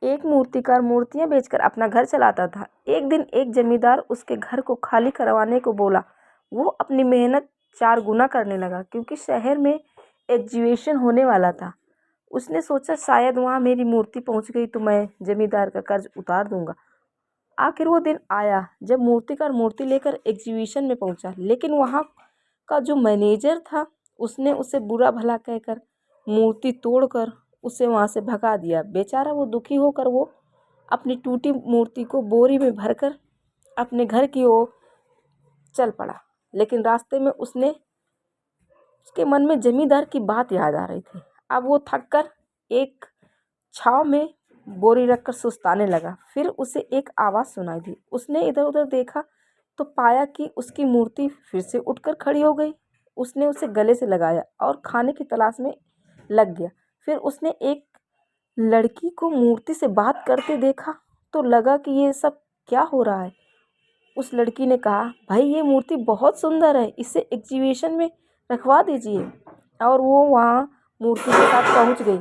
एक मूर्तिकार मूर्तियां बेचकर अपना घर चलाता था। एक दिन एक जमींदार उसके घर को खाली करवाने को बोला। वो अपनी मेहनत 4 गुना करने लगा क्योंकि शहर में एग्जीबिशन होने वाला था। उसने सोचा शायद वहाँ मेरी मूर्ति पहुँच गई तो मैं जमींदार का कर्ज उतार दूंगा। आखिर वो दिन आया जब मूर्तिकार मूर्ति लेकर एग्जीबिशन में पहुंचा, लेकिन वहाँ का जो मैनेजर था उसने उसे बुरा भला कहकर मूर्ति तोड़कर उसे वहाँ से भगा दिया। बेचारा वो दुखी होकर वो अपनी टूटी मूर्ति को बोरी में भरकर अपने घर की ओर चल पड़ा। लेकिन रास्ते में उसके मन में जमींदार की बात याद आ रही थी। अब वो थक कर एक छाँव में बोरी रखकर सुस्ताने लगा। फिर उसे एक आवाज़ सुनाई दी। उसने इधर उधर देखा तो पाया कि उसकी मूर्ति फिर से उठकर खड़ी हो गई। उसने उसे गले से लगाया और खाने की तलाश में लग गया। फिर उसने एक लड़की को मूर्ति से बात करते देखा तो लगा कि ये सब क्या हो रहा है। उस लड़की ने कहा, भाई ये मूर्ति बहुत सुंदर है, इसे एग्जीबिशन में रखवा दीजिए। और वो वहाँ मूर्ति के साथ पहुँच गई।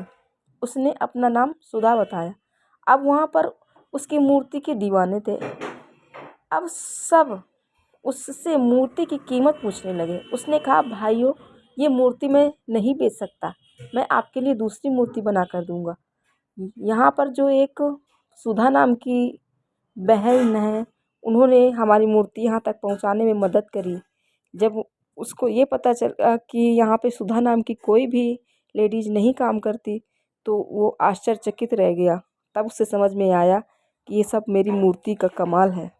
उसने अपना नाम सुधा बताया। अब वहाँ पर उसकी मूर्ति के दीवाने थे। अब सब उससे मूर्ति की कीमत पूछने लगे। उसने कहा, भाइयों ये मूर्ति मैं नहीं बेच सकता, मैं आपके लिए दूसरी मूर्ति बना कर दूंगा। यहाँ पर जो एक सुधा नाम की बहन है, उन्होंने हमारी मूर्ति यहाँ तक पहुँचाने में मदद करी। जब उसको ये पता चला कि यहाँ पे सुधा नाम की कोई भी लेडीज़ नहीं काम करती तो वो आश्चर्यचकित रह गया। तब उसे समझ में आया कि ये सब मेरी मूर्ति का कमाल है।